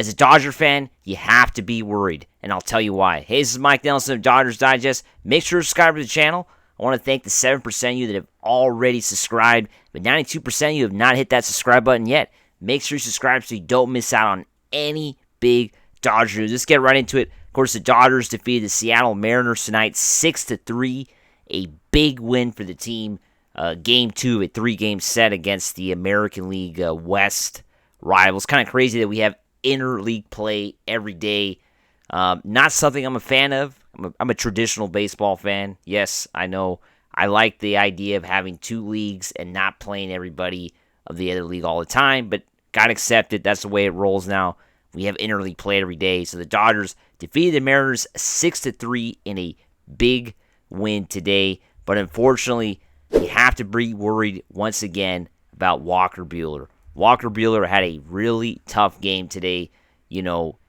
as a Dodger fan, you have to be worried, and I'll tell you why. Hey, this is Mike Nelson of Dodgers Digest. Make sure to subscribe to the channel. I want to thank the 7% of you that have already subscribed, but 92% of you have not hit that subscribe button yet. Make sure you subscribe so you don't miss out on any big Dodger news. Let's get right into it. Of course, the Dodgers defeated the Seattle Mariners tonight 6-3, a big win for the team. Game 2, a 3-game set against the American League West rivals. Kind of crazy that we have interleague play every day. Not something I'm a fan of. I'm a traditional baseball fan. Yes, I know. I like the idea of having 2 leagues and not playing everybody of the other league all the time, but gotta accept it. That's the way it rolls now. We have interleague play every day. So the Dodgers defeated the Mariners 6-3 in a big win today. But unfortunately, you have to be worried once again about Walker Buehler. Walker Buehler had a really tough game today.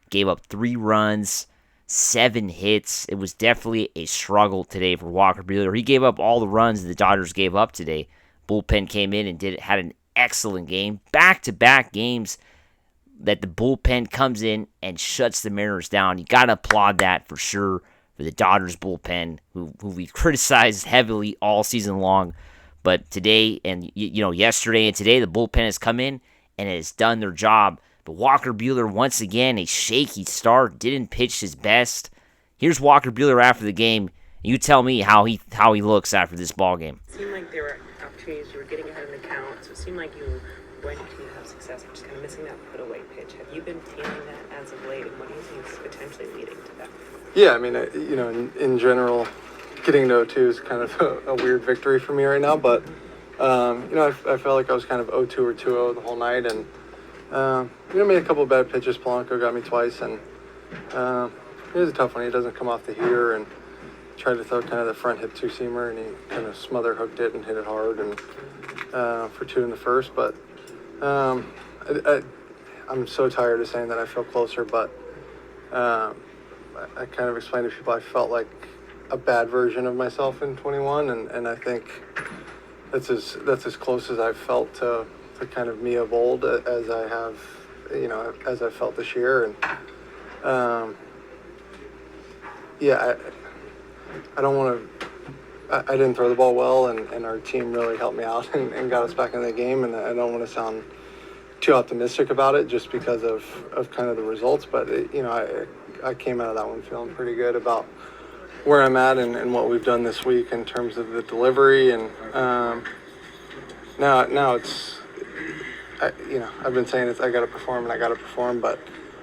Gave up 3 runs, 7 hits. It was definitely a struggle today for Walker Buehler. He gave up all the runs the Dodgers gave up today. Bullpen came in and had an excellent game. Back-to-back games that the bullpen comes in and shuts the Mariners down. You got to applaud that for sure for the Dodgers bullpen, who we've criticized heavily all season long. But today and yesterday and today, the bullpen has come in and has done their job. But Walker Buehler, once again, a shaky start, didn't pitch his best. Here's Walker Buehler after the game. You tell me how he looks after this ball game. It seemed like there were opportunities you were getting ahead in the count, so it seemed like you were going to continue to have success, but just kind of missing that put-away pitch. Have you been feeling that as of late, and what do you think is potentially leading to that? Yeah, I mean, in general, getting to 0-2 is kind of a weird victory for me right now, but, I felt like I was kind of 0-2 or 2-0 the whole night, and, made a couple of bad pitches. Polanco got me twice, and it was a tough one. He doesn't come off the heater, and tried to throw kind of the front hip 2-seamer, and he kind of smother hooked it and hit it hard, and for 2 in the first, but I'm so tired of saying that I feel closer, but I kind of explained to people I felt like a bad version of myself in 21, and I think that's as close as I've felt to kind of me of old as I have, as I felt this year, and I don't want to. I didn't throw the ball well, and our team really helped me out and got us back in the game, and I don't want to sound too optimistic about it just because of kind of the results, but I came out of that one feeling pretty good about where I'm at and what we've done this week in terms of the delivery, and now it's I've been saying I got to perform, but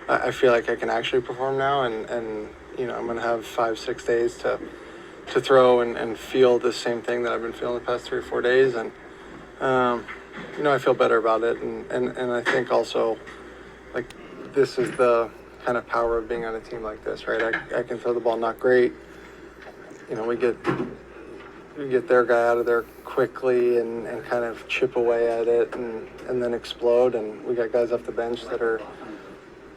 I feel like I can actually perform now, and I'm going to have 5-6 days to throw and feel the same thing that I've been feeling the past 3 or 4 days, and I feel better about it, and I think also, like, this is the kind of power of being on a team like this, right? I can throw the ball not great. We get their guy out of there quickly and kind of chip away at it and then explode, and we got guys off the bench that are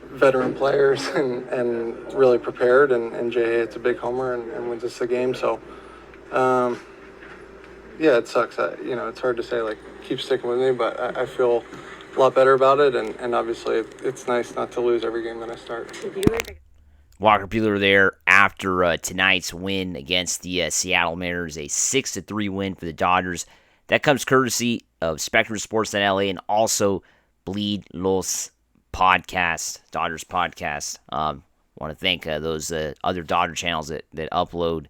veteran players and really prepared, and Jay hits a big homer and wins us the game, so it sucks. It's hard to say, like, keep sticking with me, but I feel a lot better about it, and obviously it's nice not to lose every game that I start. Walker Buehler there after tonight's win against the Seattle Mariners, a 6-3 win for the Dodgers. That comes courtesy of Spectrum Sports.LA and also Bleed Los Podcast, Dodgers podcast. Want to thank those other Dodger channels that upload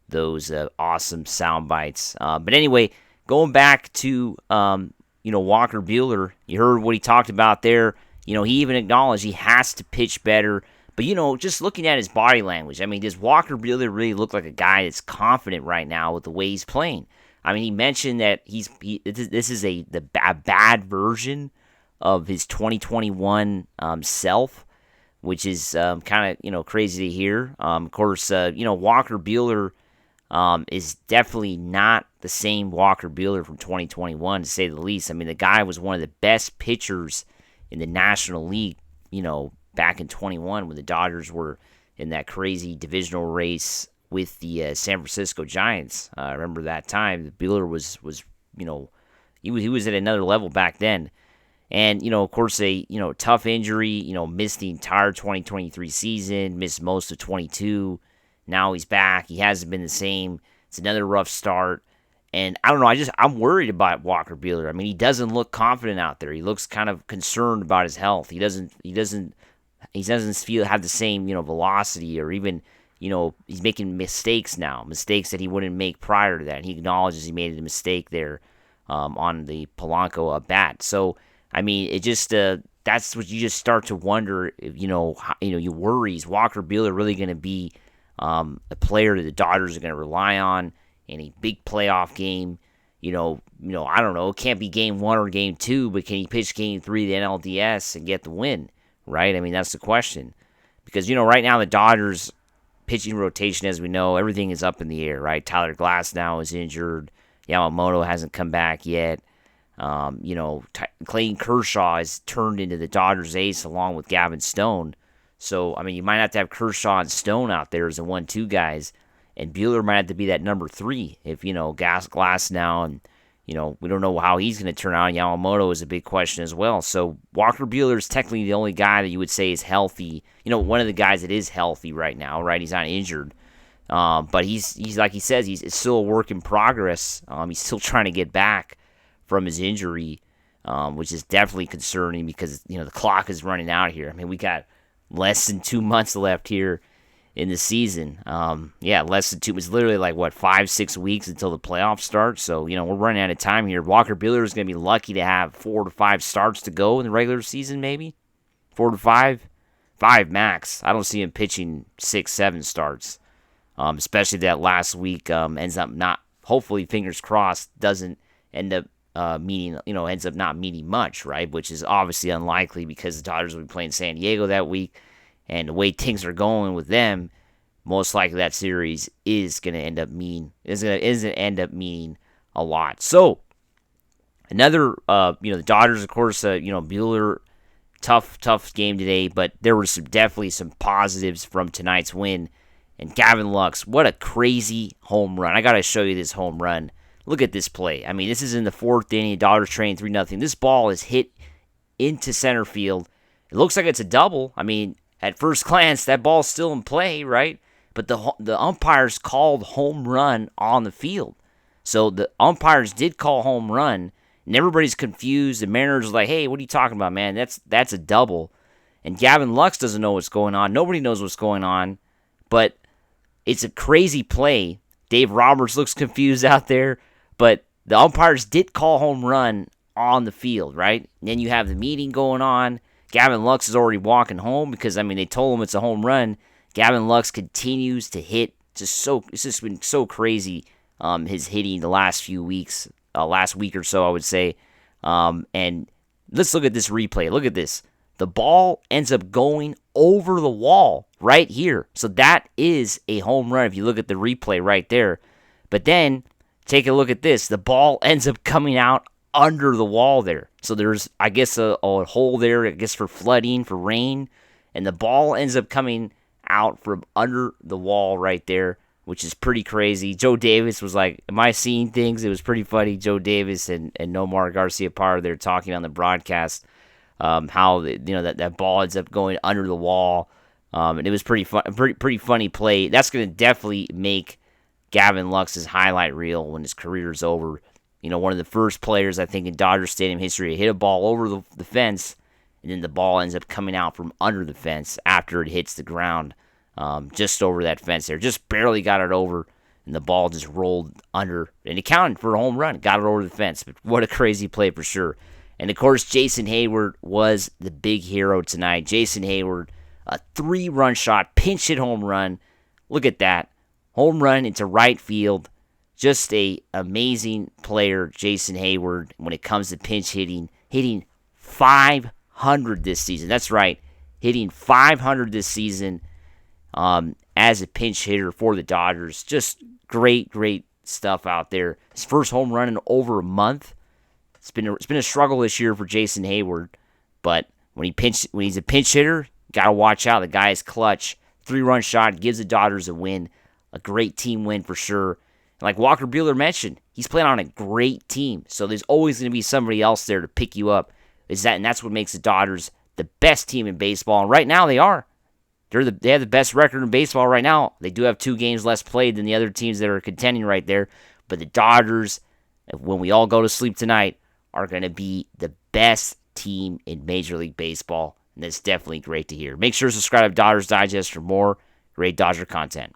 those awesome sound bites. But anyway, going back to Walker Buehler, you heard what he talked about there. He even acknowledged he has to pitch better. But just looking at his body language, I mean, does Walker Buehler really look like a guy that's confident right now with the way he's playing? I mean, he mentioned that this is a bad version of his 2021 self, which is kind of crazy to hear. Of course, Walker Buehler is definitely not the same Walker Buehler from 2021, to say the least. I mean, the guy was one of the best pitchers in the National League, back in 21 when the Dodgers were in that crazy divisional race with the San Francisco Giants. I remember that time. Buehler was he was at another level back then. And, of course, a, tough injury, missed the entire 2023 season, missed most of 22. Now he's back. He hasn't been the same. It's another rough start. And I don't know, I'm worried about Walker Buehler. I mean, he doesn't look confident out there. He looks kind of concerned about his health. He doesn't have the same, velocity, or even, he's making mistakes now, mistakes that he wouldn't make prior to that. He acknowledges he made a mistake there on the Polanco bat. So, I mean, it just that's what you just start to wonder. If, you worry, is Walker Buehler really going to be a player that the Dodgers are going to rely on in a big playoff game? I don't know. It can't be game 1 or game 2, but can he pitch game 3 of the NLDS and get the win? Right? I mean, that's the question. Because right now the Dodgers pitching rotation, as we know, everything is up in the air. Right? Tyler Glasnow is injured. Yamamoto hasn't come back yet. Clayton Kershaw has turned into the Dodgers ace along with Gavin Stone. So, I mean, you might have to have Kershaw and Stone out there as the 1-2 guys. And Buehler might have to be that number 3 if, Glasnow, and, we don't know how he's going to turn out. Yamamoto is a big question as well. So, Walker Buehler is technically the only guy that you would say is healthy. One of the guys that is healthy right now, right? He's not injured. But he's like he says, it's still a work in progress. He's still trying to get back from his injury, which is definitely concerning because, the clock is running out here. I mean, we got less than 2 months left here in the season. Less than 2. It's literally like, 5-6 weeks until the playoffs start. So, we're running out of time here. Walker Buehler is going to be lucky to have 4 to 5 starts to go in the regular season, maybe 4 to 5, 5 max. I don't see him pitching 6-7 starts, especially that last week ends up not. Hopefully, fingers crossed, doesn't end up ends up not meaning much, right? Which is obviously unlikely because the Dodgers will be playing San Diego that week. And the way things are going with them, most likely that series is going to end up meaning a lot. So another, the Dodgers, of course, Buehler, tough game today, but there were definitely some positives from tonight's win. And Gavin Lux, what a crazy home run! I got to show you this home run. Look at this play. I mean, this is in the 4th inning. Dodgers train 3-0. This ball is hit into center field. It looks like it's a double. I mean, at first glance, that ball's still in play, right? But the umpires called home run on the field. So the umpires did call home run, and everybody's confused. The Mariners are like, hey, what are you talking about, man? That's a double. And Gavin Lux doesn't know what's going on. Nobody knows what's going on. But it's a crazy play. Dave Roberts looks confused out there. But the umpires did call home run on the field, right? And then you have the meeting going on. Gavin Lux is already walking home because, they told him it's a home run. Gavin Lux continues to hit. It's just been so crazy, his hitting the last few weeks, last week or so, I would say. And let's look at this replay. Look at this. The ball ends up going over the wall right here. So that is a home run if you look at the replay right there. But then, take a look at this. The ball ends up coming out under the wall there. So there's, I guess, a hole there, I guess, for flooding, for rain. And the ball ends up coming out from under the wall right there, which is pretty crazy. Joe Davis was like, am I seeing things? It was pretty funny. Joe Davis and Nomar Garciaparra, they're talking on the broadcast how, that ball ends up going under the wall. And it was pretty funny play. That's going to definitely make Gavin Lux's highlight reel when his career is over. One of the first players, I think, in Dodger Stadium history to hit a ball over the fence, and then the ball ends up coming out from under the fence after it hits the ground, just over that fence there. Just barely got it over, and the ball just rolled under, and it counted for a home run. Got it over the fence, but what a crazy play for sure. And, of course, Jason Heyward was the big hero tonight. Jason Heyward, a 3-run shot, pinch hit home run. Look at that. Home run into right field. Just a amazing player, Jason Heyward, when it comes to pinch hitting 500 this season. That's right, hitting 500 this season as a pinch hitter for the Dodgers. Just great stuff out there. His first home run in over a month. It's been a struggle this year for Jason Heyward, but when he's a pinch hitter, gotta watch out. The guy is clutch. 3-run shot gives the Dodgers a win, a great team win for sure. And like Walker Buehler mentioned, he's playing on a great team, so there's always going to be somebody else there to pick you up. And that's what makes the Dodgers the best team in baseball. And right now they are. They have the best record in baseball right now. They do have 2 games less played than the other teams that are contending right there. But the Dodgers, when we all go to sleep tonight, are going to be the best team in Major League Baseball. And that's definitely great to hear. Make sure to subscribe to Dodgers Digest for more great Dodger content.